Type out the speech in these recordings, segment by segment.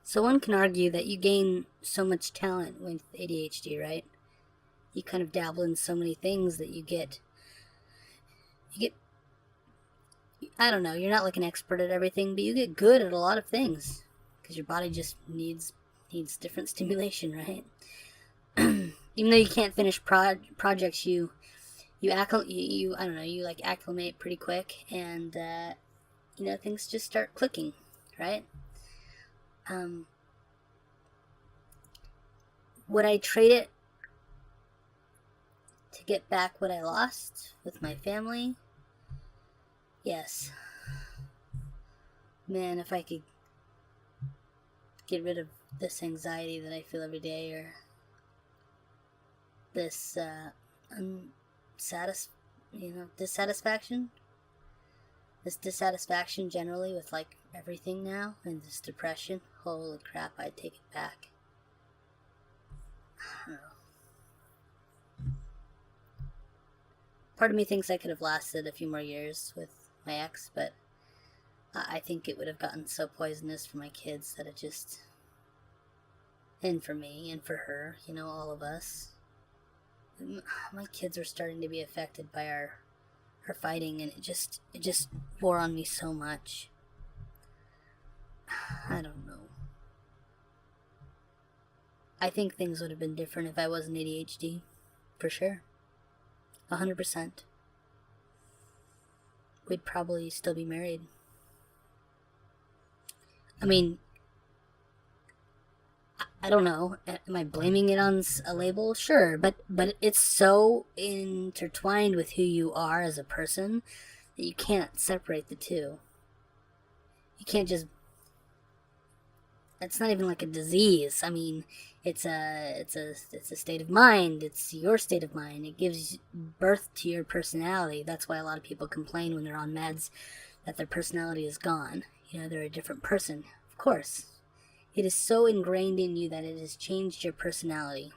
So one can argue that you gain so much talent with ADHD, right? You kind of dabble in so many things that you get, I don't know, you're not like an expert at everything, but you get good at a lot of things because your body just needs different stimulation, right? Even though you can't finish projects, you I don't know, you like acclimate pretty quick, and things just start clicking, right? Um, would I trade it to get back what I lost with my family? Yes. Man, if I could get rid of this anxiety that I feel every day, or this unsatis, dissatisfaction, this dissatisfaction generally with like everything now, and this depression. Holy crap! I'd take it back. Part of me thinks I could have lasted a few more years with my ex, but I think it would have gotten so poisonous for my kids that it just, and for me and for her, all of us. My kids are starting to be affected by our fighting, and it just wore on me so much. I don't know. I think things would have been different if I wasn't ADHD, for sure. 100%. We'd probably still be married. I mean, I don't know. Am I blaming it on a label? Sure, but it's so intertwined with who you are as a person that you can't separate the two. You can't just. It's not even like a disease. I mean, it's a state of mind. It's your state of mind. It gives birth to your personality. That's why a lot of people complain when they're on meds that their personality is gone. They're a different person. Of course, it is so ingrained in you that it has changed your personality.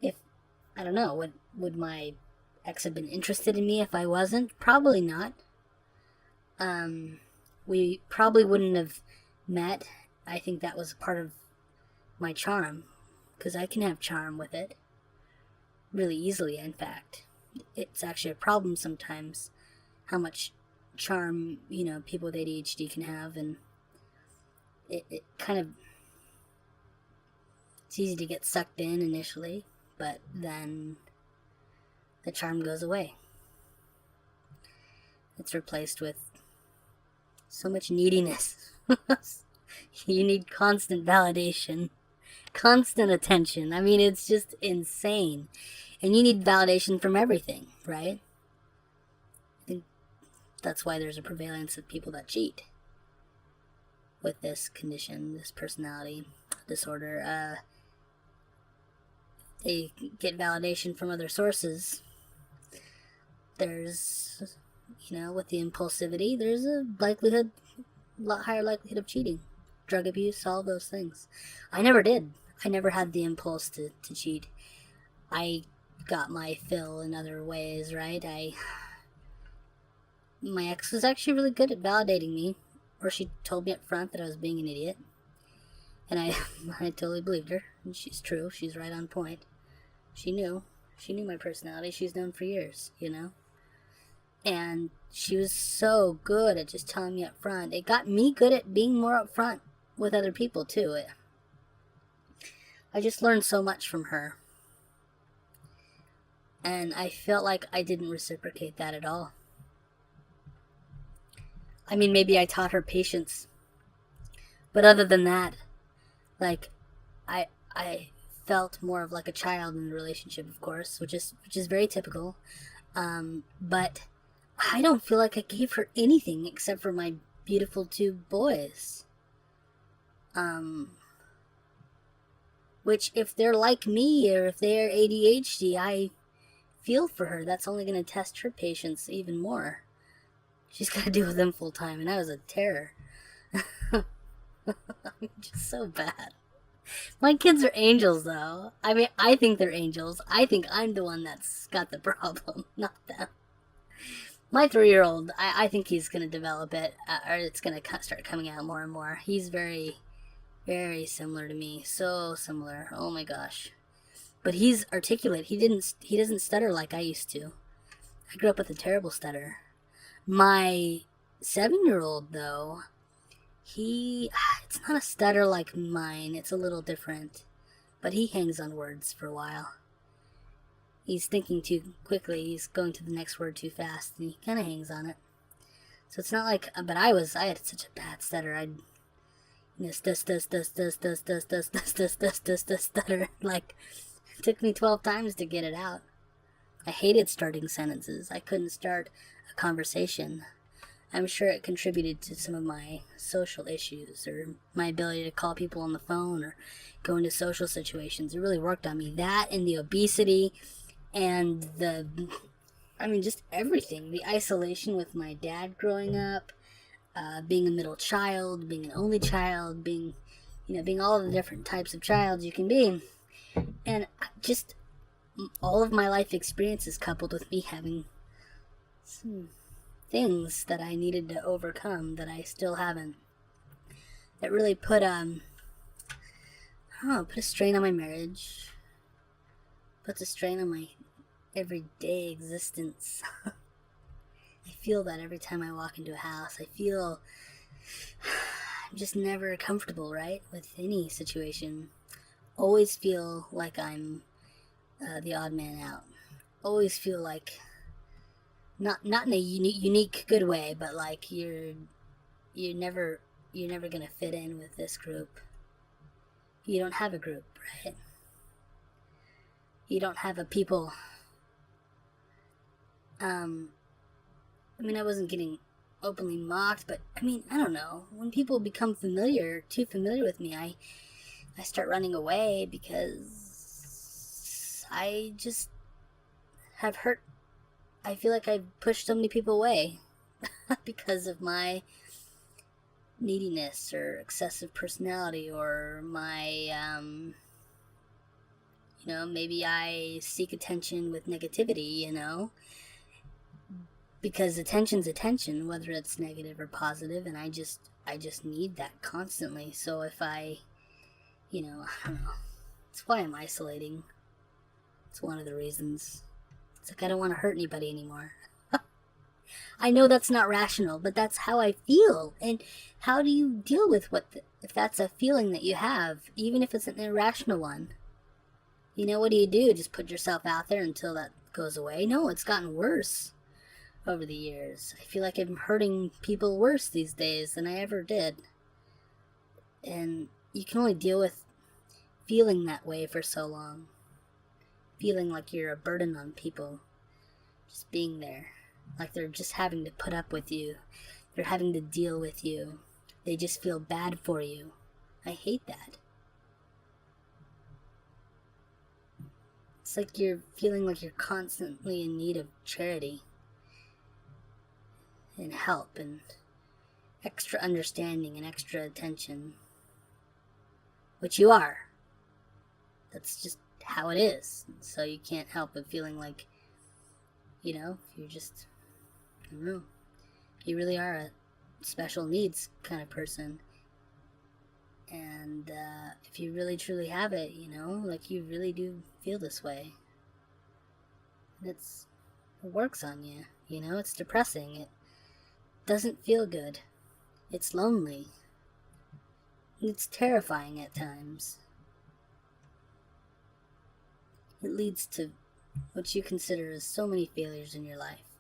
If I don't know, would my ex have been interested in me if I wasn't? Probably not. We probably wouldn't have met. I think that was part of my charm, because I can have charm with it really easily. In fact, it's actually a problem sometimes how much charm people with ADHD can have, and it kind of, it's easy to get sucked in initially, but then the charm goes away. It's replaced with so much neediness. You need constant validation, constant attention. I mean, it's just insane. And you need validation from everything, right? I think that's why there's a prevalence of people that cheat with this condition, this personality disorder. They get validation from other sources. There's, with the impulsivity, there's a lot higher likelihood of cheating. Drug abuse, all those things. I never did. I never had the impulse to cheat. I got my fill in other ways, right? My ex was actually really good at validating me, or she told me up front that I was being an idiot, and I I totally believed her. And she's true. She's right on point. She knew my personality. She's known for years, and she was so good at just telling me up front. It got me good at being more upfront with other people too. I just learned so much from her, and I felt like I didn't reciprocate that at all. I mean, maybe I taught her patience, but other than that, like, I felt more of like a child in the relationship, of course, which is very typical. But I don't feel like I gave her anything except for my beautiful two boys. Which, if they're like me, or if they're ADHD, I feel for her. That's only going to test her patience even more. She's got to deal with them full time, and I was a terror. I'm just so bad. My kids are angels, though. I mean, I think they're angels. I think I'm the one that's got the problem, not them. My 3-year-old, I think he's going to develop it, or it's going to start coming out more and more. He's very Very similar to me. So similar. Oh my gosh. But he's articulate. He doesn't stutter like I used to. I grew up with a terrible stutter. My 7-year-old though, he it's not a stutter like mine. It's a little different. But he hangs on words for a while. He's thinking too quickly. He's going to the next word too fast, and he kind of hangs on it. So it's not like, but I had such a bad stutter. I'd stutter. Like, it took me 12 times to get it out. I hated starting sentences. I couldn't start a conversation. I'm sure it contributed to some of my social issues or my ability to call people on the phone or go into social situations. It really worked on me. That and the obesity and just everything. The isolation with my dad growing up, being a middle child, being an only child, being all the different types of child you can be. And just all of my life experiences coupled with me having some things that I needed to overcome that I still haven't. That really put a strain on my marriage. Puts a strain on my everyday existence. I feel that every time I walk into a house. I feel I'm just never comfortable, right, with any situation. Always feel like I'm the odd man out. Always feel like not in a unique good way, but like you're never gonna fit in with this group. You don't have a group, right? You don't have a people. I wasn't getting openly mocked, but I don't know. When people become too familiar with me, I start running away because I just have hurt. I feel like I've pushed so many people away because of my neediness or excessive personality or my, maybe I seek attention with negativity, because attention's attention, whether it's negative or positive, and I just need that constantly. So if I don't know. It's why I'm isolating. It's one of the reasons. It's like I don't want to hurt anybody anymore. I know that's not rational, but that's how I feel. And how do you deal with if that's a feeling that you have, even if it's an irrational one? What do you do? Just put yourself out there until that goes away? No, it's gotten worse over the years. I feel like I'm hurting people worse these days than I ever did. And you can only deal with feeling that way for so long. Feeling like you're a burden on people. Just being there. Like they're just having to put up with you. They're having to deal with you. They just feel bad for you. I hate that. It's like you're feeling like you're constantly in need of charity. And help and extra understanding and extra attention. Which you are. That's just how it is. So you can't help but feeling like, you're just, I don't know, you really are a special needs kind of person. And if you really truly have it, like you really do feel this way. It works on you, it's depressing. It doesn't feel good. It's lonely. It's terrifying at times. It leads to what you consider as so many failures in your life.